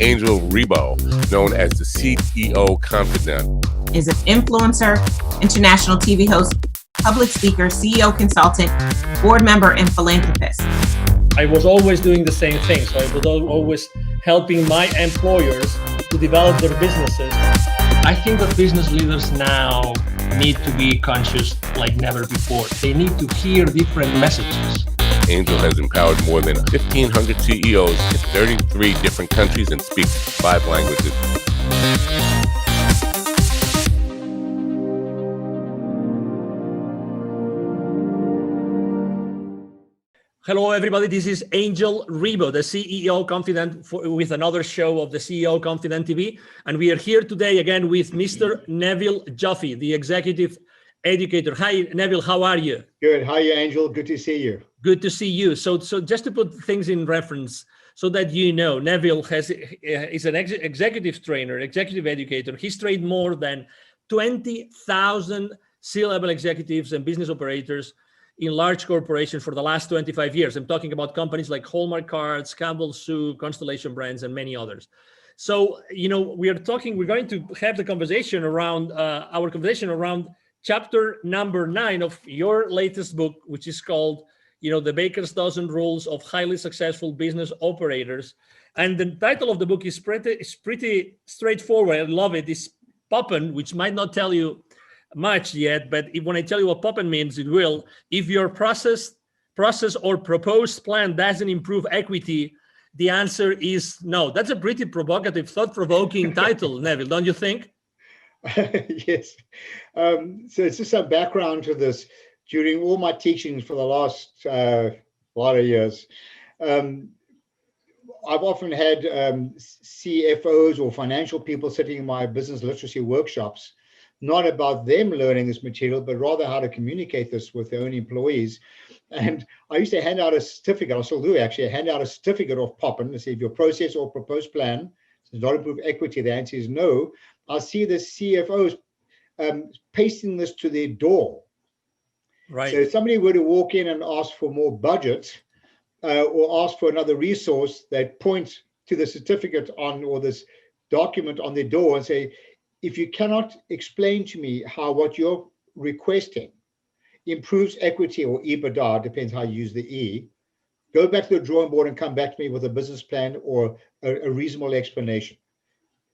Angel Rebo, known as the CEO Confidant, is an influencer, international TV host, public speaker, CEO consultant, board member, and philanthropist. I was always doing the same thing. So I was always helping my employers to develop their businesses. I think that business leaders now need to be conscious like never before. They need to hear different messages. Angel has empowered more than 1,500 CEOs in 33 different countries and speaks 5 languages. Hello, everybody. This is Angel Rebo, the CEO Confident, with another show of the CEO Confident TV. And we are here today again with Mr. Neville Jaffe, the executive educator. Hi, Neville. How are you? Good. How are you, Angel? Good to see you. Good to see you. So just to put things in reference so that you know, Neville is an executive trainer, executive educator. He's trained more than 20,000 C-level executives and business operators in large corporations for the last 25 years. I'm talking about companies like Hallmark Cards, Campbell's Soup, Constellation Brands, and many others. So, you know, we're going to have the conversation around, our conversation around chapter number 9 of your latest book, which is called, you know, The Baker's Dozen Rules of Highly Successful Business Operators. And the title of the book is pretty straightforward. I love it. It's POPPEN, which might not tell you much yet, but when I tell you what POPPEN means, it will. If your process or proposed plan doesn't improve equity, the answer is no. That's a pretty provocative, thought-provoking title, Neville, don't you think? Yes. So it's just some background to this. During all my teachings for the last lot of years, I've often had CFOs or financial people sitting in my business literacy workshops, not about them learning this material, but rather how to communicate this with their own employees. And I used to hand out a certificate, I still do actually, hand out a certificate of POPPEN to see if your process or proposed plan does not improve equity. The answer is no. I see the CFOs pasting this to their door. Right. So if somebody were to walk in and ask for more budget or ask for another resource, they point to the certificate on or this document on their door and say, if you cannot explain to me how what you're requesting improves equity or EBITDA, depends how you use the E, go back to the drawing board and come back to me with a business plan or a reasonable explanation.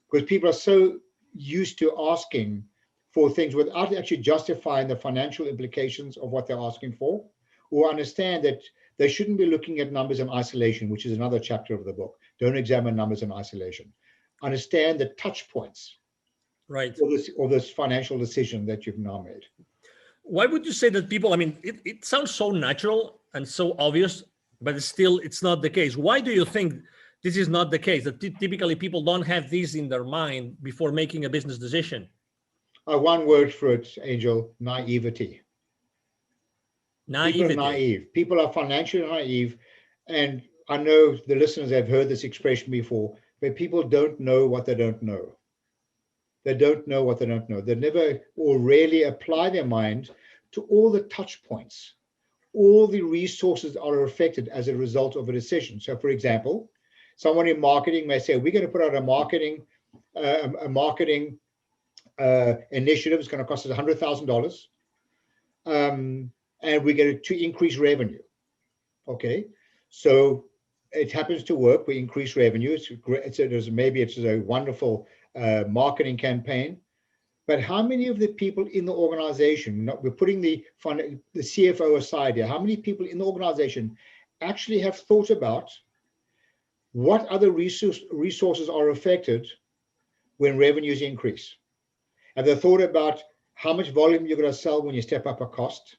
Because people are so used to asking for things without actually justifying the financial implications of what they're asking for, or understand that they shouldn't be looking at numbers in isolation, which is another chapter of the book. Don't examine numbers in isolation. Understand the touch points. Right. Or this financial decision that you've now made. Why would you say that people, I mean, it sounds so natural and so obvious, but it's not the case. Why do you think this is not the case, that typically people don't have this in their mind before making a business decision? One word for it, Angel: naivety. Naivety. People are naive. People are financially naive. And I know the listeners have heard this expression before, but people don't know what they don't know. They don't know what they don't know. They never or rarely apply their mind to all the touch points, all the resources that are affected as a result of a decision. So, for example, someone in marketing may say, we're going to put out a marketing initiative. It's going to cost us $100,000. And we're going to increase revenue. Okay. So it happens to work. We increase revenue. Maybe it's a wonderful marketing campaign, but how many of the people in the organization, we're putting the CFO aside here, how many people in the organization actually have thought about what other resources are affected when revenues increase? Have they thought about how much volume you're going to sell when you step up a cost?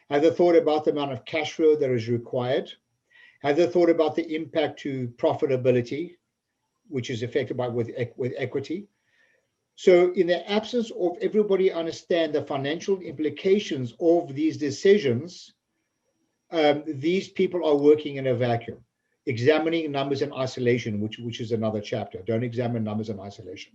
Have they thought about the amount of cash flow that is required? Have they thought about the impact to profitability, which is affected with equity? So in the absence of everybody understand the financial implications of these decisions, these people are working in a vacuum, examining numbers in isolation, which is another chapter. Don't examine numbers in isolation.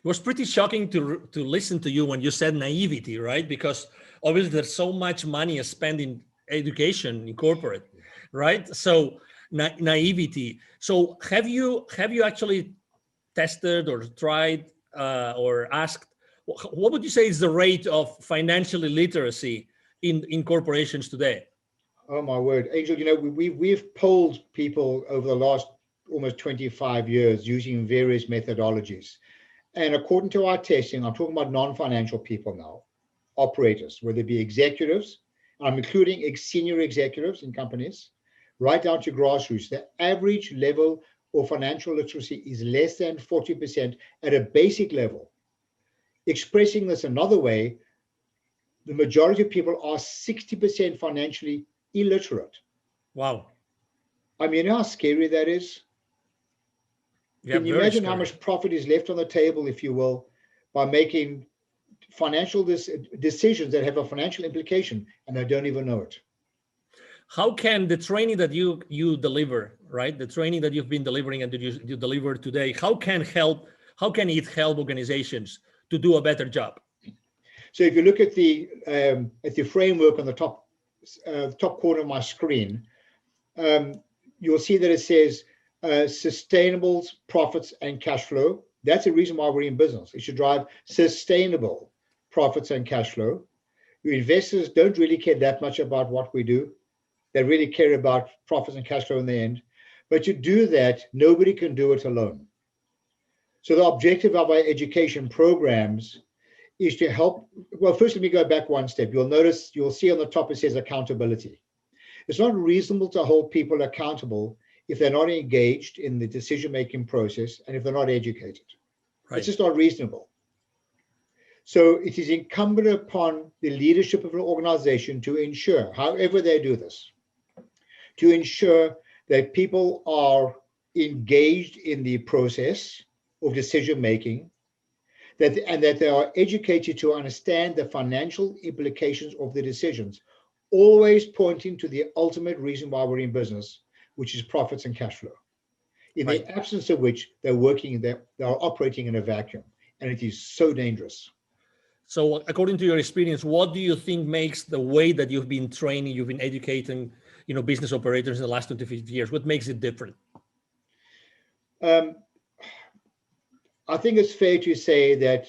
It was pretty shocking to listen to you when you said naivety, right? Because obviously there's so much money spent in education in corporate, right? So naivety. So have you actually tested or tried or asked, what would you say is the rate of financial illiteracy in corporations today? Oh my word, Angel, you know, we've polled people over the last almost 25 years using various methodologies. And according to our testing, I'm talking about non-financial people now, operators, whether it be executives, I'm including senior executives in companies, right down to grassroots. The average level of financial literacy is less than 40% at a basic level. Expressing this another way, the majority of people are 60% financially illiterate. Wow. I mean, you know how scary that is? Yeah, can you imagine how much profit is left on the table, if you will, by making financial decisions that have a financial implication and they don't even know it? How can the training that you deliver, right? The training that you've been delivering and that you deliver today, how can it help organizations to do a better job? So if you look at the framework on the top corner of my screen, you'll see that it says sustainable profits and cash flow. That's the reason why we're in business. It should drive sustainable profits and cash flow. Your investors don't really care that much about what we do. They really care about profits and cash flow in the end. But to do that, nobody can do it alone. So the objective of our education programs is to help. Well, first, let me go back one step. You'll see on the top, it says accountability. It's not reasonable to hold people accountable if they're not engaged in the decision-making process and if they're not educated. Right. It's just not reasonable. So it is incumbent upon the leadership of an organization to ensure, however they do this, to ensure that people are engaged in the process of decision-making, and that they are educated to understand the financial implications of the decisions, always pointing to the ultimate reason why we're in business, which is profits and cash flow. In the absence of which they are operating in a vacuum, and it is so dangerous. So according to your experience, what do you think makes the way that you've been training, you've been educating, business operators in the last 25 years, what makes it different? I think it's fair to say that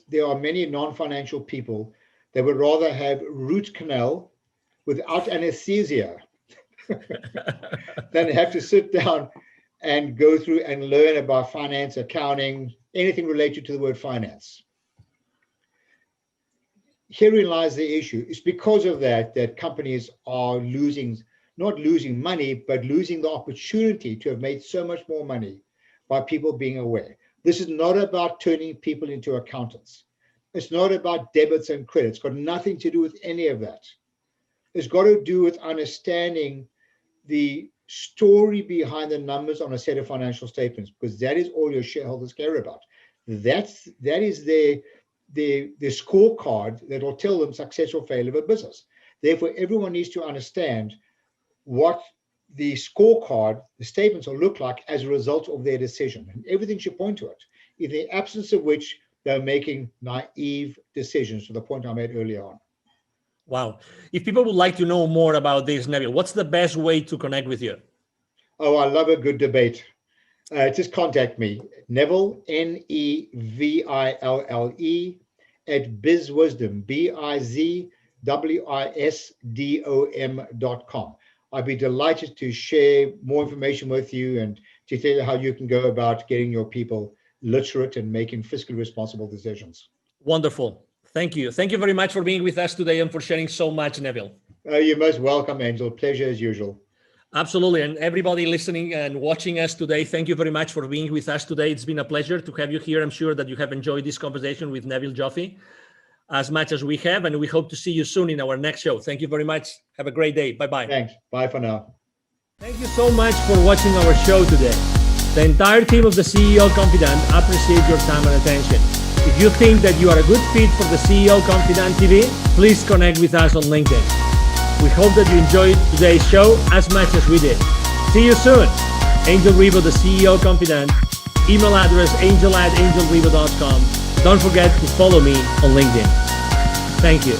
there are many non-financial people that would rather have root canal without anesthesia than have to sit down and go through and learn about finance, accounting, anything related to the word finance. Herein lies the issue. It's because of that companies are not losing money, but losing the opportunity to have made so much more money by people being aware. This is not about turning people into accountants. It's not about debits and credits. It's got nothing to do with any of that. It's got to do with understanding the story behind the numbers on a set of financial statements, because that is all your shareholders care about. That is their scorecard that will tell them success or failure of a business. Therefore, everyone needs to understand what the scorecard, the statements will look like as a result of their decision. And everything should point to it, in the absence of which they're making naive decisions, to the point I made earlier on. Wow. If people would like to know more about this, Neville, what's the best way to connect with you? Oh, I love a good debate. Just contact me, Neville, Neville, at bizwisdom, bizwisdom.com. I'd be delighted to share more information with you and to tell you how you can go about getting your people literate and making fiscally responsible decisions. Wonderful. Thank you. Thank you very much for being with us today and for sharing so much, Neville. You're most welcome, Angel. Pleasure as usual. Absolutely. And everybody listening and watching us today, thank you very much for being with us today. It's been a pleasure to have you here. I'm sure that you have enjoyed this conversation with Neville Jaffe as much as we have, and we hope to see you soon in our next show. Thank you very much. Have a great day. Bye-bye. Thanks. Bye for now. Thank you so much for watching our show today. The entire team of the CEO Confidant appreciate your time and attention. If you think that you are a good fit for the CEO Confidant TV, please connect with us on LinkedIn. We hope that you enjoyed today's show as much as we did. See you soon. Angel Rivo, the CEO Confidant. Email address angel@angelrivo.com. Don't forget to follow me on LinkedIn. Thank you.